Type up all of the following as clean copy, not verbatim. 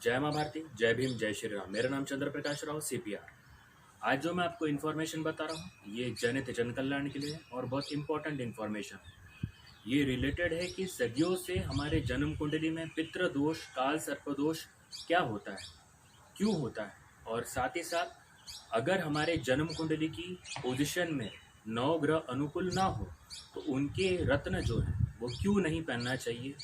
जय माँ भारती, जय भीम, जय श्री राम। मेरा नाम चंद्र प्रकाश राव, CPR। आज जो मैं आपको इन्फॉर्मेशन बता रहा हूँ ये जनित जन कल्याण के लिए है और बहुत इंपॉर्टेंट इन्फॉर्मेशन है। ये रिलेटेड है कि सदियों से हमारे जन्म कुंडली में पितृदोष, काल सर्पदोष क्या होता है, क्यों होता है, और साथ ही साथ अगर हमारे जन्म कुंडली की पोजीशन में 9 ग्रह अनुकूल ना हो तो उनके रत्न जो है वो क्यों नहीं पहनना चाहिए,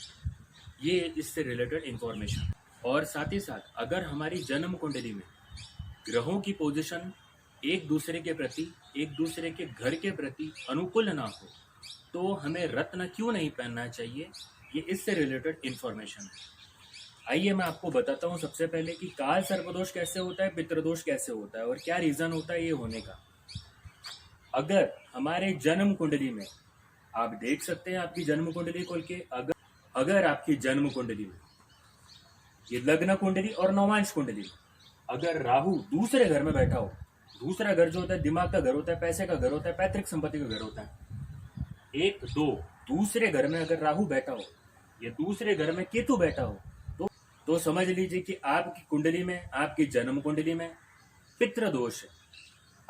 ये इससे रिलेटेड इन्फॉर्मेशन। और साथ ही साथ अगर हमारी जन्म कुंडली में ग्रहों की पोजीशन एक दूसरे के प्रति, एक दूसरे के घर के प्रति अनुकूल ना हो तो हमें रत्न क्यों नहीं पहनना चाहिए, ये इससे रिलेटेड इन्फॉर्मेशन है। आइए मैं आपको बताता हूँ सबसे पहले कि काल सर्पदोष कैसे होता है, पितृदोष कैसे होता है और क्या रीज़न होता है ये होने का। अगर हमारे जन्म कुंडली में, आप देख सकते हैं आपकी जन्म कुंडली खोल के, अगर आपकी जन्म कुंडली में ये लग्न कुंडली और नवांश कुंडली अगर राहु दूसरे घर में बैठा हो, दूसरा घर जो होता है दिमाग का घर होता है, पैसे का घर होता है, पैतृक संपत्ति का घर होता है, 1, 2 दूसरे घर में अगर राहु बैठा हो या दूसरे घर में केतु बैठा हो तो समझ लीजिए कि आपकी कुंडली में, आपकी जन्म कुंडली में पितृदोष है।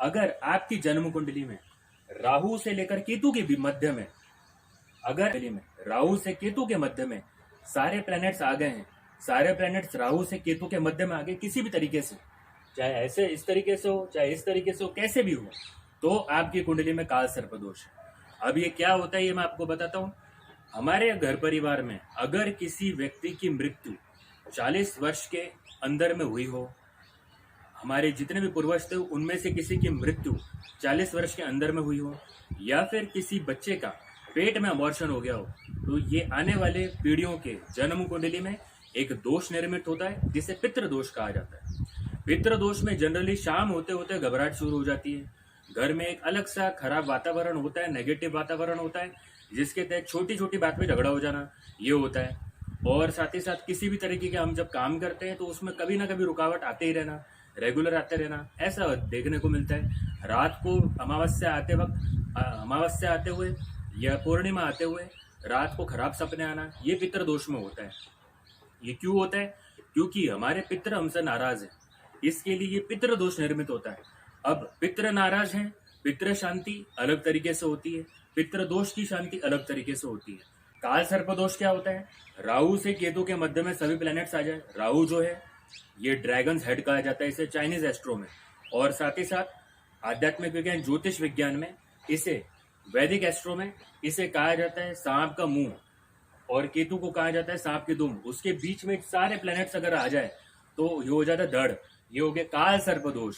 अगर आपकी जन्म कुंडली में राहु से लेकर केतु के भी मध्य में, अगर राहु से केतु के मध्य में सारे प्लैनेट्स आ गए हैं, सारे प्लैनेट्स राहु से केतु के मध्य में आ गए किसी भी तरीके से, चाहे ऐसे इस तरीके से हो, चाहे इस तरीके से हो, कैसे भी हो, तो आपकी कुंडली में काल सर्पदोष है। अब ये क्या होता है ये मैं आपको बताता हूँ। हमारे घर परिवार में अगर किसी व्यक्ति की मृत्यु 40 वर्ष के अंदर में हुई हो, हमारे जितने भी पूर्वज थे उनमें से किसी की मृत्यु 40 वर्ष के अंदर में हुई हो, या फिर किसी बच्चे का पेट में अबॉर्शन हो गया हो, तो ये आने वाले पीढ़ियों के जन्म कुंडली में एक दोष निर्मित होता है जिसे पितृदोष कहा जाता है। पितृदोष में जनरली शाम होते होते घबराहट शुरू हो जाती है, घर में एक अलग सा खराब वातावरण होता है, नेगेटिव वातावरण होता है, जिसके तहत छोटी छोटी बात पे झगड़ा हो जाना ये होता है। और साथ ही साथ किसी भी तरीके के हम जब काम करते हैं तो उसमें कभी ना कभी रुकावट आते ही रहना, रेगुलर आते रहना, ऐसा देखने को मिलता है। रात को अमावस्या आते हुए या पूर्णिमा आते हुए रात को खराब सपने आना, ये पितृदोष में होता है। ये क्यों होता है? क्योंकि हमारे पितृ हमसे नाराज है, इसके लिए ये पितृदोष निर्मित होता है। अब पितृ नाराज हैं, पितृ शांति अलग तरीके से होती है, पितृदोष की शांति अलग तरीके से होती है। काल सर्पदोष क्या होता है? राहु से केतु के मध्य में सभी प्लैनेट्स आ जाए। राहु जो है ये ड्रैगन्स हेड कहा जाता है इसे चाइनीज एस्ट्रो में, और साथ ही साथ आध्यात्मिक विज्ञान, ज्योतिष विज्ञान में इसे, वैदिक एस्ट्रो में इसे कहा जाता है सांप का मुंह, और केतु को कहा जाता है सांप की दुम। उसके बीच में सारे प्लैनेट्स अगर आ जाए तो ये हो जाता है धड़, ये हो गया काल सर्पदोष।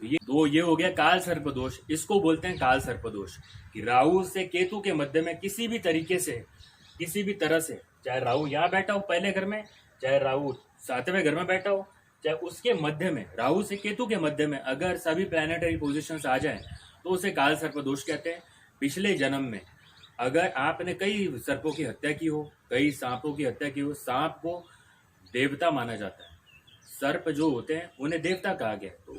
ये हो गया काल सर्पदोष, इसको बोलते हैं काल सर्पदोष। कि राहु से केतु के मध्य में किसी भी तरीके से, किसी भी तरह से, चाहे राहु यहाँ बैठा हो पहले घर में, चाहे राहु 7वें घर में बैठा हो, चाहे उसके मध्य में, राहु से केतु के मध्य में अगर सभी प्लैनेटरी पोजिशन आ जाए तो उसे काल सर्पदोष कहते हैं। पिछले जन्म में अगर आपने कई सर्पों की हत्या की हो, कई सांपों की हत्या की हो, सांप को देवता माना जाता है, सर्प जो होते हैं उन्हें देवता कहा गया, तो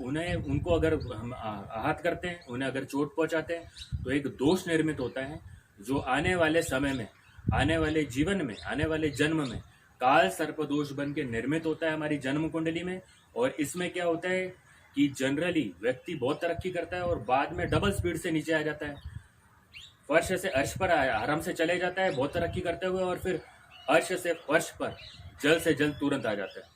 उनको अगर हम आहत करते हैं, उन्हें अगर चोट पहुंचाते हैं तो एक दोष निर्मित होता है जो आने वाले समय में, आने वाले जीवन में, आने वाले जन्म में काल सर्पदोष बन के निर्मित होता है हमारी जन्म कुंडली में। और इसमें क्या होता है कि जनरली व्यक्ति बहुत तरक्की करता है और बाद में डबल स्पीड से नीचे आ जाता है, फर्श से अर्श पर आराम से चले जाता है बहुत तरक्की करते हुए, और फिर अर्श से फर्श पर जल्द से जल्द तुरंत आ जाता है।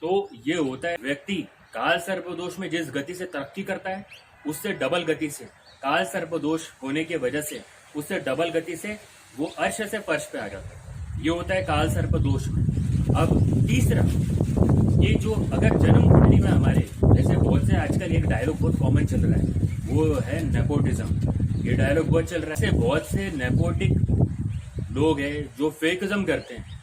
तो ये होता है, व्यक्ति काल सर्पदोष में जिस गति से तरक्की करता है उससे डबल गति से, काल सर्पदोष होने की वजह से उससे डबल गति से वो अर्श से फर्श पे आ जाता है। ये होता है काल सर्पदोष में। अब तीसरा, ये जो अगर जन्म कुंडली में हमारे, जैसे बहुत से आजकल एक डायलॉग बहुत कॉमन चल रहा है वो है नेपोटिज्म, ये डायलॉग बहुत चल रहा है। ऐसे बहुत से नेपोटिक लोग हैं जो फेकिज्म करते हैं,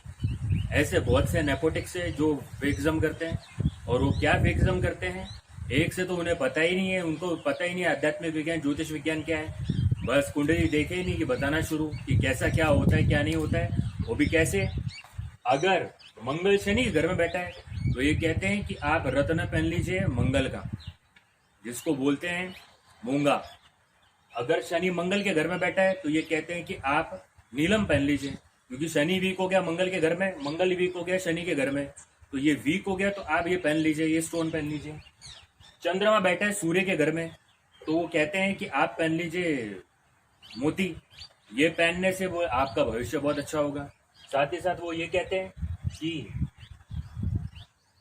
ऐसे बहुत से नेपोटिक से जो फेकिज्म करते हैं। और वो क्या फेकिज्म करते हैं, एक से तो उन्हें पता ही नहीं है, उनको पता ही नहीं आध्यात्मिक विज्ञान, ज्योतिष विज्ञान क्या है, बस कुंडली देखे ही नहीं कि बताना शुरू कि कैसा क्या होता है क्या नहीं होता है। वो भी कैसे, अगर मंगल शनि घर में बैठा है तो ये कहते हैं कि आप रत्न पहन लीजिए मंगल का, जिसको बोलते हैं मूंगा। अगर शनि मंगल के घर में बैठा है तो ये कहते हैं कि आप नीलम पहन लीजिए, क्योंकि शनि वीक हो गया मंगल के घर में, मंगल वीक हो गया शनि के घर में, तो ये वीक हो गया, तो आप ये पहन लीजिए, ये स्टोन पहन लीजिए। चंद्रमा बैठा है सूर्य के घर में, तो वो कहते हैं कि आप पहन लीजिए मोती, ये पहनने से वो आपका भविष्य बहुत अच्छा होगा। साथ ही साथ वो ये कहते हैं कि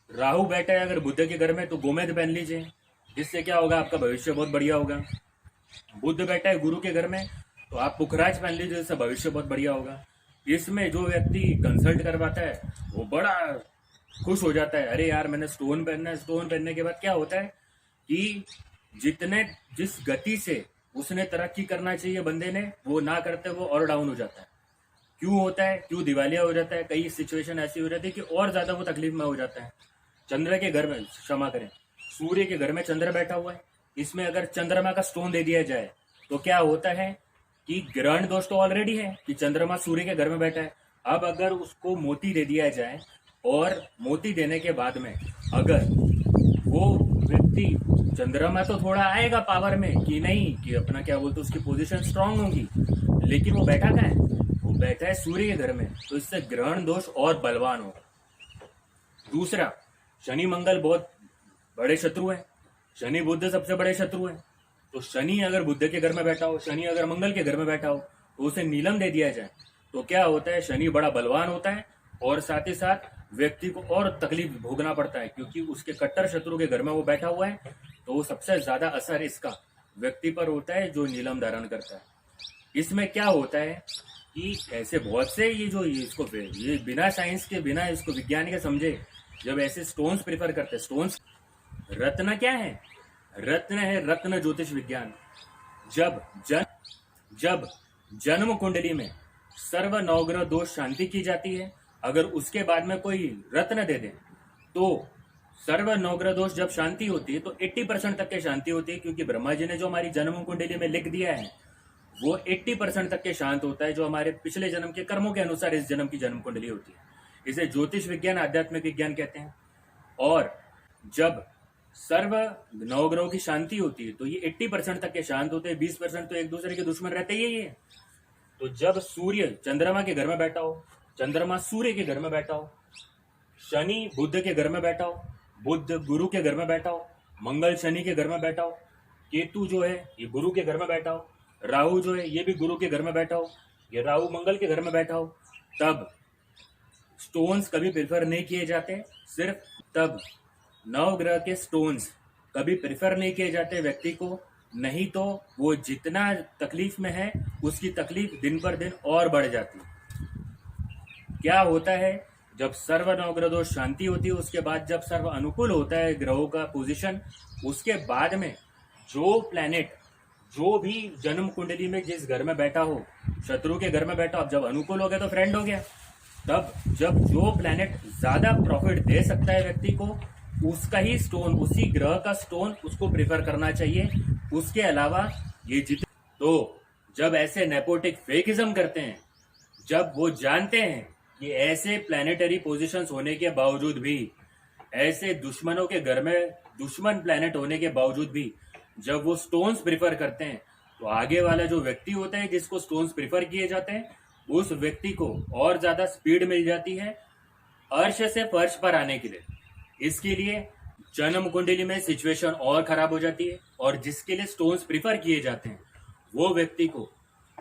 राहु बैठा है अगर बुध के घर में, तो गोमेद पहन लीजिए, जिससे क्या होगा, आपका भविष्य बहुत बढ़िया होगा। बुध बैठा है गुरु के घर में, तो आप पुखराज पहन लीजिए, जिससे भविष्य बहुत बढ़िया होगा। इसमें जो व्यक्ति कंसल्ट करवाता है वो बड़ा खुश हो जाता है, अरे यार मैंने स्टोन पहनना है। स्टोन पहनने के बाद क्या होता है कि जिस गति से उसने तरक्की करना चाहिए बंदे ने, वो ना करते वो और डाउन हो जाता है। क्यों होता है, क्यों दिवालिया हो जाता है, कई सिचुएशन ऐसी हो जाती है कि और ज्यादा वो तकलीफ में हो जाता है। चंद्र के घर में, क्षमा करें, सूर्य के घर में चंद्र बैठा हुआ है, इसमें अगर चंद्रमा का स्टोन दे दिया जाए तो क्या होता है कि ग्रहण दोष तो ऑलरेडी है कि चंद्रमा सूर्य के घर में बैठा है। अब अगर उसको मोती दे दिया जाए, और मोती देने के बाद में अगर वो व्यक्ति, चंद्रमा तो थोड़ा आएगा पावर में कि नहीं, कि अपना क्या बोलते उसकी पोजीशन स्ट्रांग होगी, लेकिन वो बैठा कहाँ है, वो बैठा है सूर्य के घर में, तो इससे ग्रहण दोष और बलवान होगा। दूसरा, शनि मंगल बहुत बड़े शत्रु हैं, शनि बुध सबसे बड़े शत्रु हैं। तो शनि अगर बुध के घर में बैठा हो, शनि अगर मंगल के घर में बैठा हो, तो उसे नीलम दे दिया जाए, तो क्या होता है, शनि बड़ा बलवान होता है, और साथ ही साथ व्यक्ति को और तकलीफ भोगना पड़ता है, क्योंकि उसके कट्टर शत्रु के घर में वो बैठा हुआ है। तो वो सबसे ज्यादा असर इसका व्यक्ति पर होता है जो नीलम धारण करता है। इसमें क्या होता है कि ऐसे बहुत से ये बिना साइंस के, बिना इसको विज्ञान के समझे, जब ऐसे स्टोन्स प्रेफर करते हैं। स्टोन्स, रत्न क्या है, रत्न है रत्न ज्योतिष विज्ञान। जब जन्म कुंडली में सर्व नवग्रह दोष शांति की जाती है, अगर उसके बाद में कोई रत्न दे दे, तो सर्व नवग्रह दोष जब शांति होती है तो 80% तक की शांति होती है, क्योंकि ब्रह्मा जी ने जो हमारी जन्म कुंडली में लिख दिया है वो 80% तक के शांत होता है, जो हमारे पिछले जन्म के कर्मों के अनुसार इस जन्म की जन्म कुंडली होती है। इसे ज्योतिष विज्ञान, आध्यात्मिक विज्ञान कहते हैं। और जब सर्व नवग्रहों की शांति होती है तो ये 80% तक के शांत होते हैं, 20% तो एक दूसरे के दुश्मन रहते ही है। तो जब सूर्य चंद्रमा के घर में बैठा हो, चंद्रमा सूर्य के घर में बैठा हो, शनि बुध के घर में बैठा हो, बुध गुरु के घर में बैठा हो, मंगल शनि के घर में बैठा हो, केतु जो है ये गुरु के घर में बैठा हो, राहु जो है ये भी गुरु के घर में बैठा हो, ये राहु मंगल के घर में बैठा हो, तब स्टोन्स कभी प्रेफर नहीं किए जाते। सिर्फ तब नवग्रह के स्टोन्स कभी प्रेफर नहीं किए जाते व्यक्ति को, नहीं तो वो जितना तकलीफ में है उसकी तकलीफ दिन पर दिन और बढ़ जाती है। क्या होता है, जब सर्व नवग्रह दोष शांति होती है, उसके बाद जब सर्व अनुकूल होता है ग्रहों का पोजीशन, उसके बाद में जो प्लैनेट, जो भी जन्म कुंडली में जिस घर में बैठा हो, शत्रु के घर में बैठा हो, अब जब अनुकूल हो गया तो फ्रेंड हो गया। तब जब जो प्लैनेट ज्यादा प्रॉफिट दे सकता है व्यक्ति को, उसका ही स्टोन, उसी ग्रह का स्टोन उसको प्रेफर करना चाहिए। उसके अलावा ये तो जब ऐसे नेपोटिक फेकिज्म करते हैं, जब वो जानते हैं कि ऐसे प्लैनेटरी पोजीशंस होने के बावजूद भी, ऐसे दुश्मनों के घर में दुश्मन प्लैनेट होने के बावजूद भी जब वो स्टोन्स प्रेफर करते हैं, तो आगे वाला जो व्यक्ति होता है जिसको स्टोन्स प्रेफर किए जाते हैं, उस व्यक्ति को और ज्यादा स्पीड मिल जाती है अर्श से फर्श पर आने के लिए। इसके लिए जन्म कुंडली में सिचुएशन और खराब हो जाती है, और जिसके लिए स्टोन्स प्रेफर किए जाते हैं वो व्यक्ति को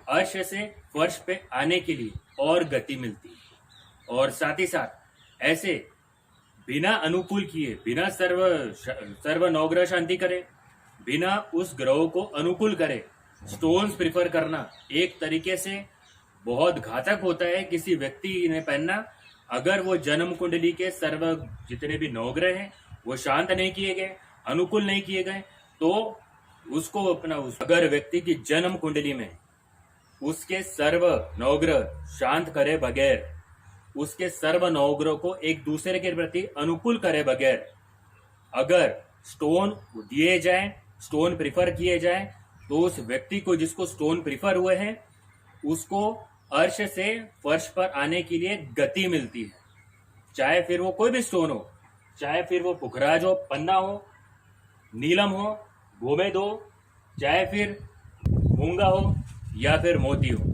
अर्श से फर्श पे आने के लिए और गति मिलती है। और साथ ही साथ ऐसे बिना अनुकूल किए, बिना सर्व नवग्रह शांति करे, बिना उस ग्रहों को अनुकूल करे स्टोन्स प्रेफर करना एक तरीके से बहुत घातक होता है किसी व्यक्ति ने पहनना। अगर वो जन्म कुंडली के सर्व जितने भी नवग्रह हैं वो शांत नहीं किए गए, अनुकूल नहीं किए गए, तो उसको अगर व्यक्ति की जन्म कुंडली में उसके सर्व नवग्रह शांत करे बगैर, उसके सर्व नवग्रह को एक दूसरे के प्रति अनुकूल करे बगैर अगर स्टोन दिए जाए, स्टोन प्रिफर किए जाए, तो उस व्यक्ति को, जिसको स्टोन प्रिफर हुए हैं, उसको अर्श से फर्श पर आने के लिए गति मिलती है। चाहे फिर वो कोई भी स्टोन हो, चाहे फिर वो पुखराज हो, पन्ना हो, नीलम हो, गोमेद हो, चाहे फिर मूंगा हो या फिर मोती हो।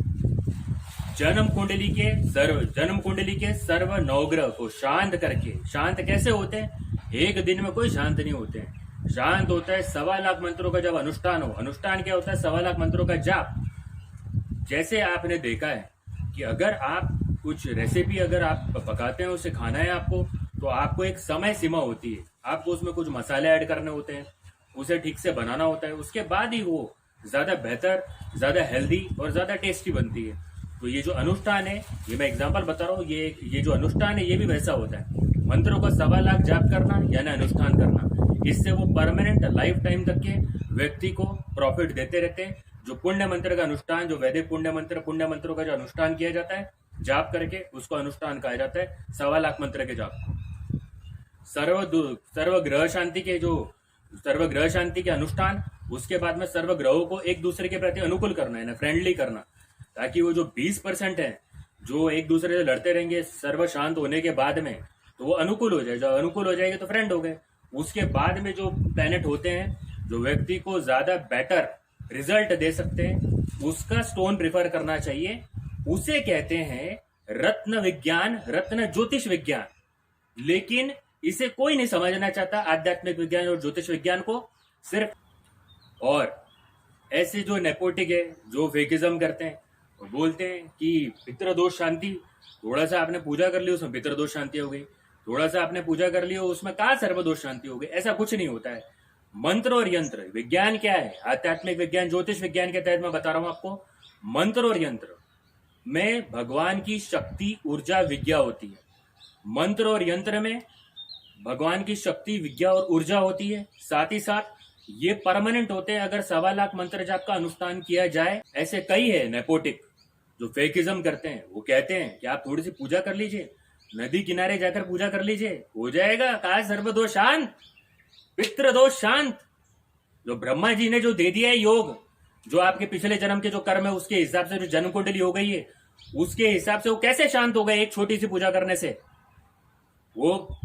जन्म कुंडली के सर्व नवग्रह को शांत करके, शांत कैसे होते हैं? एक दिन में कोई शांत नहीं होते हैं। शांत होता है 1.25 लाख मंत्रों का जब अनुष्ठान हो। अनुष्ठान क्या होता है? 1.25 लाख मंत्रों का जाप। जैसे आपने देखा है कि अगर आप कुछ रेसिपी अगर आप पकाते हैं, उसे खाना है आपको, तो आपको एक समय सीमा होती है। आपको उसमें कुछ मसाले ऐड करने होते हैं, उसे ठीक से बनाना होता है, उसके बाद ही वो ज्यादा बेहतर, ज्यादा हेल्दी और ज्यादा टेस्टी बनती है। तो ये जो अनुष्ठान है, ये मैं एग्जांपल बता रहा हूँ, ये जो अनुष्ठान है ये भी वैसा होता है। मंत्रों का 1.25 लाख जाप करना यानी अनुष्ठान करना, इससे वो परमानेंट लाइफ टाइम तक के व्यक्ति को प्रॉफिट देते रहते हैं। जो पुण्य मंत्र का अनुष्ठान, जो वैदिक पुण्य मंत्रों का जो अनुष्ठान किया जाता है जाप करके, उसको अनुष्ठान कहा जाता है 1.25 लाख मंत्र के जाप। सर्व ग्रह शांति के अनुष्ठान, उसके बाद में सर्व ग्रहों को एक दूसरे के प्रति अनुकूल करना है ना, फ्रेंडली करना, ताकि वो जो 20% है जो एक दूसरे से लड़ते रहेंगे सर्व शांत होने के बाद में, तो वो अनुकूल हो जाए। जब अनुकूल हो जाएंगे तो फ्रेंड हो गए। उसके बाद में जो प्लैनेट होते हैं जो व्यक्ति को ज्यादा बेटर रिजल्ट दे सकते हैं, उसका स्टोन प्रिफर करना चाहिए। उसे कहते हैं रत्न विज्ञान, रत्न ज्योतिष विज्ञान। लेकिन इसे कोई नहीं समझना चाहता, आध्यात्मिक विज्ञान और ज्योतिष विज्ञान को सिर्फ। और ऐसे जो नेपोटिक है, जो फेकिज्म करते हैं, वो बोलते हैं कि पितृदोष शांति, थोड़ा सा आपने पूजा कर ली उसमें पितृदोष शांति हो गई, थोड़ा सा आपने पूजा कर ली उसमें कहा सर्वदोष शांति हो गई। ऐसा कुछ नहीं होता है। मंत्र और यंत्र, विज्ञान क्या है? आध्यात्मिक विज्ञान, ज्योतिष विज्ञान के तहत मैं बता रहा हूं आपको। मंत्र और यंत्र में भगवान की शक्ति, ऊर्जा, विद्या होती है। मंत्र और यंत्र में भगवान की शक्ति, विद्या और ऊर्जा होती है। साथ ही साथ ये परमानेंट होते हैं अगर 1.25 लाख मंत्र जाप का अनुष्ठान किया जाए। ऐसे कई है नेपोटिक जो फेकिज्म करते हैं, वो कहते हैं कि आप थोड़ी सी पूजा कर लीजिए, नदी किनारे जाकर पूजा कर लीजिए, हो जाएगा कहा सर्वदोष शांत, पितृदोष शांत। जो ब्रह्मा जी ने जो दे दिया है योग, जो आपके पिछले जन्म के जो कर्म है उसके हिसाब से जो जन्म कुंडली हो गई है, उसके हिसाब से वो कैसे शांत हो गए एक छोटी सी पूजा करने से? वो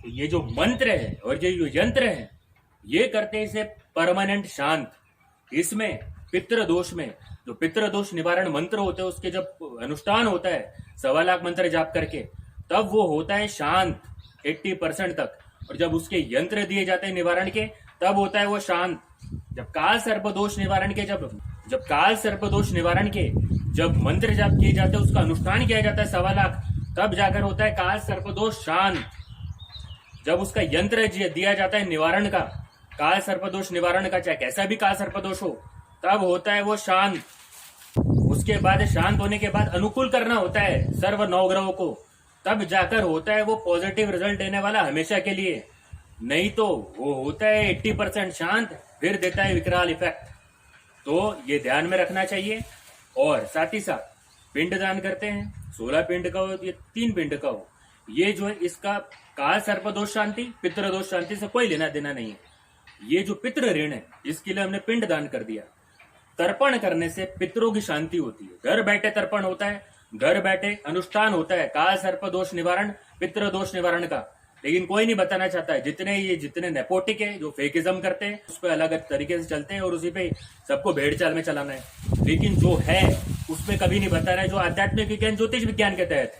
ये जो मंत्र है और ये जो यंत्र है, ये करते हैं इसे परमानेंट शांत। इसमें पितृदोष में जो पितृदोष निवारण मंत्र होते हैं, उसके जब अनुष्ठान होता है 1.25 लाख मंत्र जाप करके, तब वो होता है शांत 80% तक। और जब उसके यंत्र दिए जाते हैं निवारण के, तब होता है वो शांत। जब काल सर्पदोष निवारण के जब मंत्र जाप किए जाते हैं, उसका अनुष्ठान किया जाता है 1.25 लाख, तब जाकर होता है काल सर्पदोष शांत। जब उसका यंत्र दिया जाता है निवारण का, काल सर्पदोष निवारण का, चाहे कैसा भी काल सर्पदोष हो, तब होता है वो शांत। उसके बाद शांत होने के बाद अनुकूल करना होता है सर्व नवग्रहों को, तब जाकर होता है वो पॉजिटिव रिजल्ट देने वाला हमेशा के लिए। नहीं तो वो होता है 80% शांत, फिर देता है विकराल इफेक्ट। तो ये ध्यान में रखना चाहिए। और साथ ही साथ पिंड दान करते हैं, 16 पिंड का हो या 3 पिंड का हो, ये जो है इसका काल सर्पदोष शांति, पितृदोष शांति से कोई लेना देना नहीं है। ये जो पितृ ऋण है, इसके लिए हमने पिंड दान कर दिया। तर्पण करने से पितरों की शांति होती है। घर बैठे तर्पण होता है, घर बैठे अनुष्ठान होता है काल सर्पदोष निवारण, पितृदोष निवारण का। लेकिन कोई नहीं बताना चाहता है। जितने नेपोटिक है, जो फेकिज्म करते हैं, उस पर अलग तरीके से चलते हैं और उसी पे सबको भेड़ चाल में चलाना है। लेकिन जो है उसमें कभी नहीं बता रहा है। जो आध्यात्मिक विज्ञान ज्योतिष विज्ञान के तहत,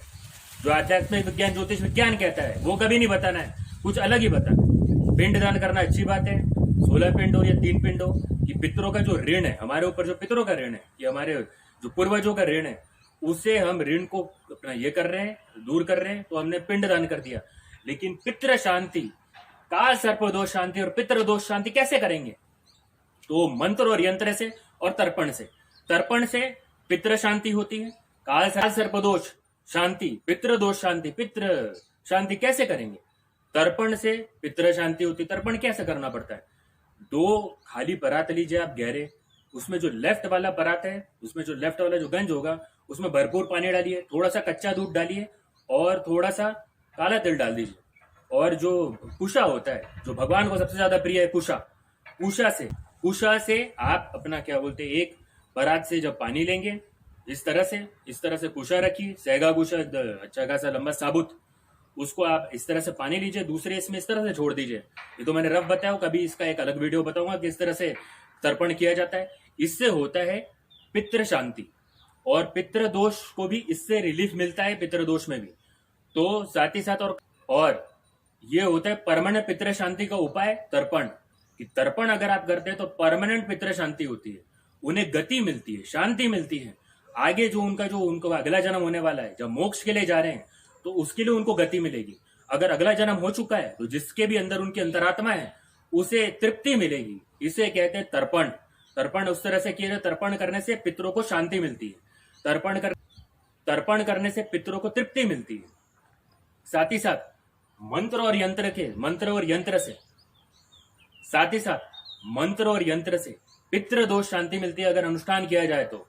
जो आध्यात्मिक विज्ञान ज्योतिष विज्ञान कहता है, वो कभी नहीं बताना है, कुछ अलग ही बताना। पिंड दान करना अच्छी बात है, 16 पिंड हो या 3 पिंड हो। कि पितरों का जो ऋण है हमारे ऊपर, जो पितरों का ऋण है, कि हमारे जो पूर्वजों का ऋण है, उसे हम ऋण को अपना ये कर रहे हैं, दूर कर रहे हैं, तो हमने पिंड दान कर दिया। लेकिन पितृ शांति, काल सर्पदोष शांति और पितृदोष शांति कैसे करेंगे? तो मंत्र और यंत्र से और तर्पण से। तर्पण से पितृ शांति होती है, काल सर्पदोष शांति, पितृदोष शांति। पितृ शांति कैसे करेंगे? तर्पण से पितृ शांति होती। तर्पण कैसे करना पड़ता है? 2 खाली परात लीजिए आप गहरे, उसमें जो लेफ्ट वाला परात है, उसमें जो लेफ्ट वाला जो गंज होगा, उसमें भरपूर पानी डालिए, थोड़ा सा कच्चा दूध डालिए और थोड़ा सा काला तिल डाल दीजिए। और जो कुशा होता है, जो भगवान को सबसे ज्यादा प्रिय है, कुशा से आप अपना क्या बोलते हैं, एक परात से जब पानी लेंगे, इस तरह से कुशा रखिए, सहगा कुशा, अच्छा खासा लंबा साबुत, उसको आप इस तरह से पानी लीजिए, दूसरे इसमें इस तरह से छोड़ दीजिए। ये तो मैंने रफ बताया, कभी इसका एक अलग वीडियो बताऊंगा कि इस तरह से तर्पण किया जाता है। इससे होता है पितृ शांति। और पितृ दोष को भी इससे रिलीफ मिलता है, पितृ दोष में भी। तो साथ ही साथ और ये होता है परमानेंट पितृ शांति का उपाय तर्पण, कि तर्पण अगर आप करते हैं तो परमानेंट पितृ शांति होती है, उन्हें गति मिलती है, शांति मिलती है। आगे जो उनको अगला जन्म होने वाला है, जब मोक्ष के लिए जा रहे हैं तो उसके लिए उनको गति मिलेगी। अगर अगला जन्म हो चुका है तो जिसके भी अंदर उनकी अंतरात्मा है उसे तृप्ति मिलेगी। इसे कहते हैं तर्पण। तर्पण उस तरह से किया जाए, तर्पण करने से पितरों को शांति मिलती है, तर्पण करने से पितरों को तृप्ति मिलती है। साथ ही साथ मंत्र और यंत्र से पितृ दोष शांति मिलती है अगर अनुष्ठान किया जाए तो।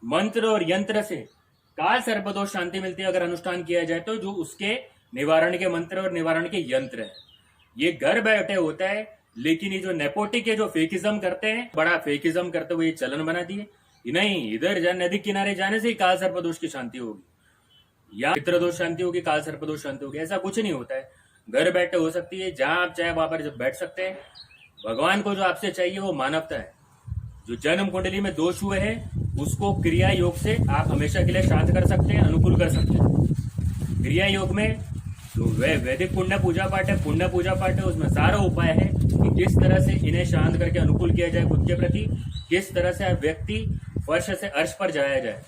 मंत्र और यंत्र से काल सर्पदोष शांति मिलती है अगर अनुष्ठान किया जाए तो, जो उसके निवारण के मंत्र और निवारण के यंत्र है। ये घर बैठे होता है, लेकिन ये जो नेपोटिक है, जो फेकिज्म करते हैं, बड़ा फेकिज्म करते हुए चलन बना दिए, नहीं इधर नदी किनारे जाने से ही काल सर्पदोष की शांति होगी या पितृदोष शांति होगी, काल सर्पदोष शांति होगी, ऐसा कुछ नहीं होता है। घर बैठे हो सकती है, जहां आप चाहे वहां पर जब बैठ सकते हैं। भगवान को जो आपसे चाहिए वो मानवता है। जो जन्म कुंडली में दोष हुए हैं उसको क्रिया योग से आप हमेशा के लिए शांत कर सकते हैं, अनुकूल कर सकते हैं। क्रिया योग में जो वैदिक पुण्य पूजा पाठ है, उसमें सारा उपाय है कि किस तरह से इन्हें शांत करके अनुकूल किया जाए खुद के प्रति, किस तरह से व्यक्ति फर्श से अर्श पर जाया जाए।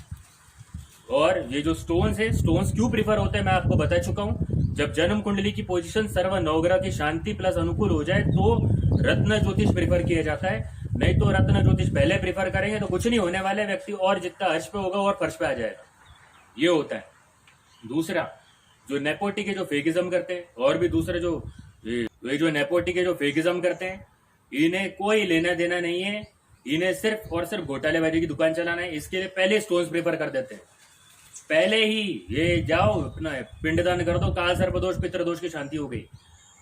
और ये जो स्टोन्स है, स्टोन्स क्यों प्रीफर होते हैं मैं आपको बता चुका हूं। जब जन्म कुंडली की पोजीशन सर्व नवग्रह की शांति प्लस अनुकूल हो जाए तो रत्न ज्योतिष प्रीफर किया जाता है, नहीं तो रत्न ज्योतिष पहले प्रीफर करेंगे तो कुछ नहीं होने वाले, व्यक्ति और जितना अर्श पे होगा और फर्श पे आ जाएगा, ये होता है। दूसरा जो नेपोटिक है, जो फेकिज्म करते हैं, और भी दूसरे जो नेपोटिक है, जो फेकिज्म करते हैं, इन्हें कोई लेना देना नहीं है, इन्हें सिर्फ और सिर्फ घोटालेबाजी की दुकान चलाना है। इसके लिए पहले स्टोन्स प्रेफर कर देते हैं, पहले ही ये जाओ अपना पिंडदान कर दो, काल सर्पदोष पितृदोष की शांति हो गई।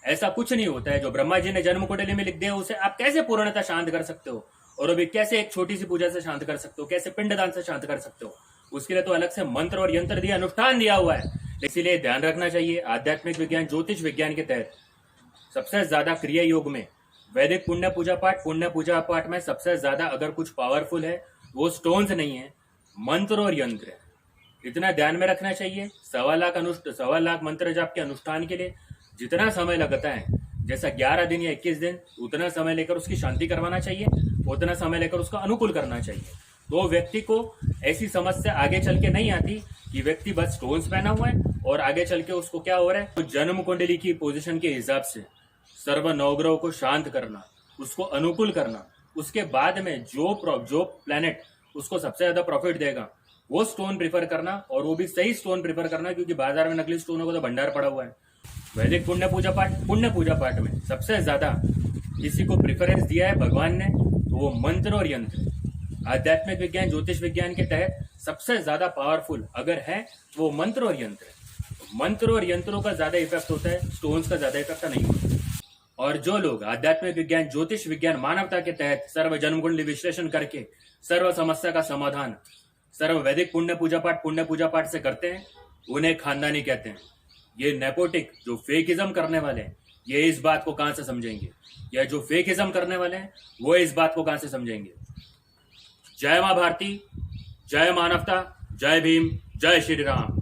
ऐसा कुछ नहीं होता है। जो ब्रह्मा जी ने जन्म कुंडली में लिख दिया उसे आप कैसे पूर्णतः शांत कर सकते हो, और अभी कैसे एक छोटी सी पूजा से शांत कर सकते हो, कैसे पिंडदान से शांत कर सकते हो, उसके लिए तो अलग से मंत्र और यंत्र दिया, अनुष्ठान दिया हुआ है। इसीलिए ध्यान रखना चाहिए, आध्यात्मिक विज्ञान ज्योतिष विज्ञान के तहत सबसे ज्यादा क्रिया योग में वैदिक पुण्य पूजा पाठ में सबसे ज्यादा अगर कुछ पावरफुल है वो स्टोन्स नहीं है, मंत्र और यंत्र है। इतना ध्यान में रखना चाहिए। 1.25 लाख मंत्र जाप के अनुष्ठान के लिए जितना समय लगता है, जैसा 11 दिन या 21 दिन, उतना समय लेकर उसकी शांति करवाना चाहिए, उतना समय लेकर उसका अनुकूल करना चाहिए। तो व्यक्ति को ऐसी समस्या आगे चल के नहीं आती कि व्यक्ति बस स्टोन्स पहना हुआ है और आगे चल के उसको क्या हो रहा है। तो जन्म कुंडली की पोजीशन के हिसाब से सर्व नवग्रहों को शांत करना, उसको अनुकूल करना, उसके बाद में जो प्लैनेट उसको सबसे ज्यादा प्रॉफिट देगा वो स्टोन प्रीफर करना, और वो भी सही स्टोन प्रीफर करना, क्योंकि बाजार में नकली स्टोनों का तो भंडार पड़ा हुआ है। वैदिक पुण्य पूजा पाठ में सबसे ज्यादा किसी को प्रेफरेंस दिया है भगवान ने तो वो मंत्र और यंत्र। आध्यात्मिक विज्ञान ज्योतिष विज्ञान के तहत सबसे ज्यादा पावरफुल अगर है वो मंत्र और यंत्र है। मंत्र और यंत्रों का ज्यादा इफेक्ट होता है, स्टोन्स का ज्यादा इफेक्ट नहीं होता। और जो लोग आध्यात्मिक विज्ञान ज्योतिष विज्ञान मानवता के तहत सर्व जन्म कुंडली विश्लेषण करके सर्व समस्या का समाधान सर्व वैदिक पुण्य पूजा पाठ से करते हैं, उन्हें खानदानी कहते हैं। ये नेपोटिक जो फेकिज्म करने वाले हैं ये इस बात को कहां से समझेंगे, या जो फेकिज्म करने वाले हैं वो इस बात को कहां से समझेंगे। जय मां भारती, जय मानवता, जय भीम, जय श्री राम।